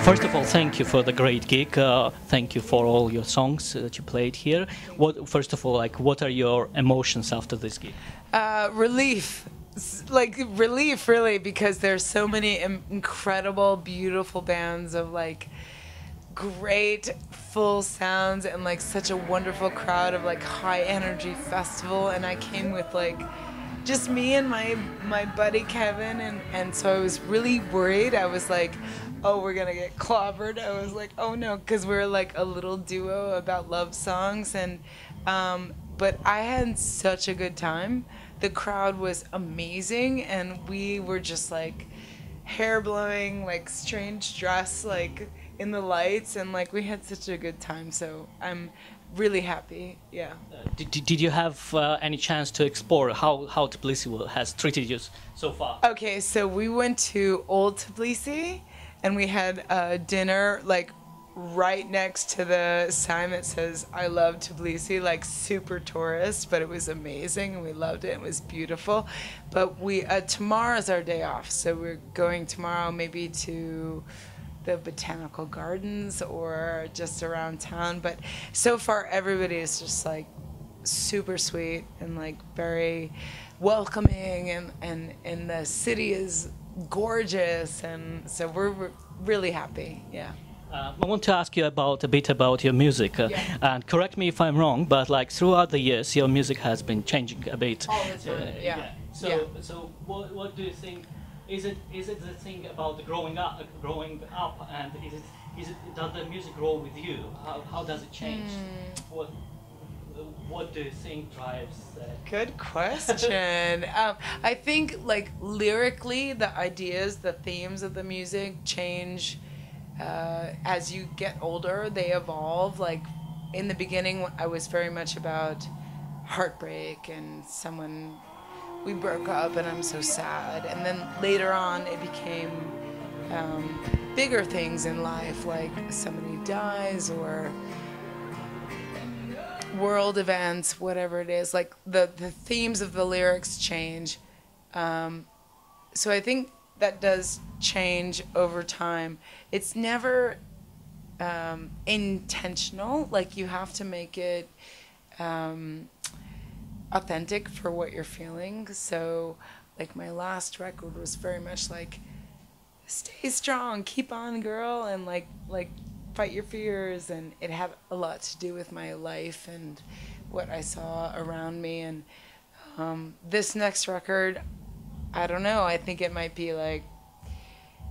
First of all, thank you for the great gig. Thank you for all your songs that you played here. First of all, like, what are your emotions after this gig? Relief. Like relief, really, because there's so many incredible, beautiful bands of like great full sounds and like such a wonderful crowd of like high energy festival, and I came with like just me and my buddy Kevin, and so I was really worried. I was like, oh, we're gonna get clobbered. I was like, oh no, because we're like a little duo about love songs, and but I had such a good time. The crowd was amazing, and we were just like hair blowing, like strange dress, like in the lights, and like we had such a good time. So I'm really happy. Yeah. Did you have any chance to explore how Tbilisi has treated you so far? Okay, so we went to Old Tbilisi, and we had dinner like right next to the sign that says "I love Tbilisi," like super tourist, but it was amazing and we loved it. It was beautiful. But we tomorrow's our day off, so we're going tomorrow maybe to the botanical gardens or just around town. But so far everybody is just like super sweet and like very welcoming, and the city is gorgeous, and so we're really happy. Yeah. I want to ask you a bit about your music, and correct me if I'm wrong, but like throughout the years, your music has been changing a bit. All the time, yeah. So what do you think? Is it the thing about growing up, and does the music grow with you? How does it change? What do you think drives that? Good question. I think like lyrically, the ideas, the themes of the music change. As you get older, they evolve. Like in the beginning, I was very much about heartbreak and we broke up and I'm so sad. And then later on, it became bigger things in life, like somebody dies or world events, whatever it is. Like the themes of the lyrics change. So I think that does change over time. It's never intentional. Like you have to make it authentic for what you're feeling. So like my last record was very much like, stay strong, keep on girl, and like fight your fears, and it had a lot to do with my life and what I saw around me. And this next record, I don't know, I think it might be like,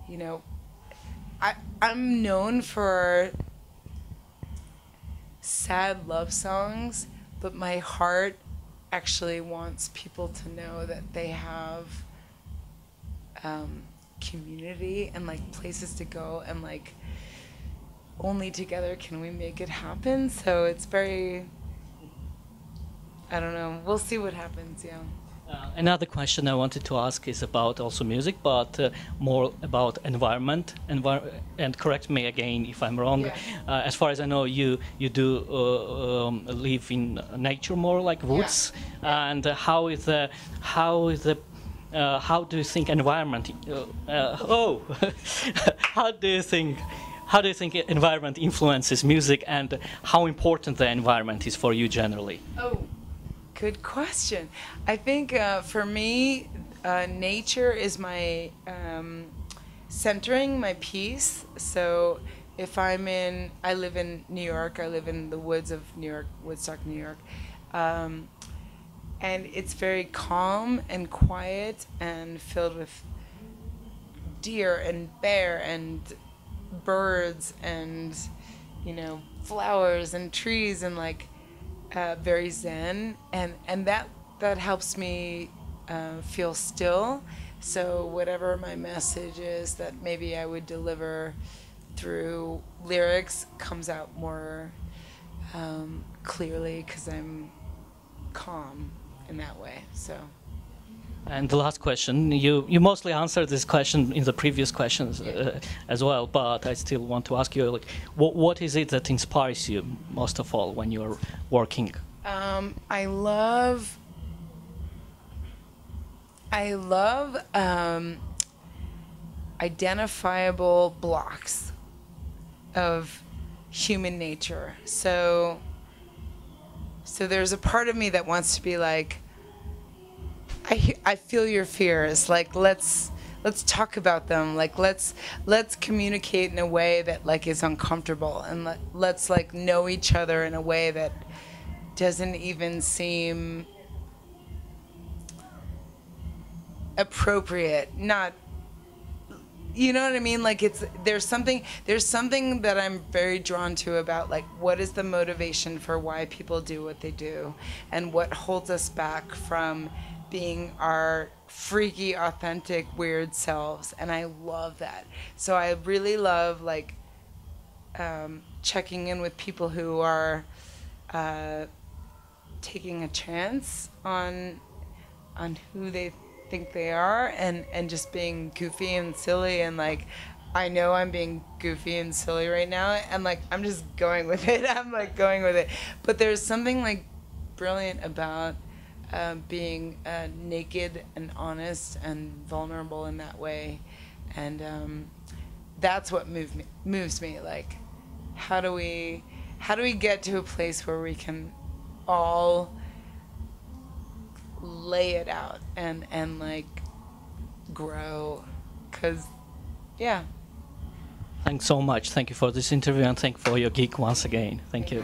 you know, I'm known for sad love songs, but my heart actually wants people to know that they have community and like places to go, and like only together can we make it happen. So it's very, I don't know, we'll see what happens. Yeah. Another question I wanted to ask is about also music, but more about environment. And correct me again if I'm wrong. Yeah. As far as I know, you do live in nature more, like woods. Yeah. And how do you think environment? How do you think environment influences music, and how important the environment is for you generally? Oh. Good question. I think for me, nature is my centering, my peace. So if I live in New York, I live in the woods of New York, Woodstock, New York. And it's very calm and quiet and filled with deer and bear and birds and, you know, flowers and trees and like, very zen, and that helps me feel still. So whatever my message is that maybe I would deliver through lyrics comes out more clearly because I'm calm in that way. So. And the last question, you mostly answered this question in the previous questions as well, but I still want to ask you, like, what is it that inspires you most of all when you're working? I love identifiable blocks. of human nature. So there's a part of me that wants to be like, I feel your fears. Like, let's talk about them. Like, let's communicate in a way that like is uncomfortable, and let's like know each other in a way that doesn't even seem appropriate. Not, you know what I mean? Like, there's something that I'm very drawn to about like what is the motivation for why people do what they do, and what holds us back from being our freaky, authentic, weird selves. And I love that. So I really love like checking in with people who are taking a chance on who they think they are, and just being goofy and silly, and like I know I'm being goofy and silly right now, and like I'm just going with it. I'm like going with it. But there's something like brilliant about being naked and honest and vulnerable in that way, and that's what moves me. Like, how do we get to a place where we can all lay it out and like grow? 'Cause yeah. Thanks so much. Thank you for this interview, and thank you for your gig once again. Thank you.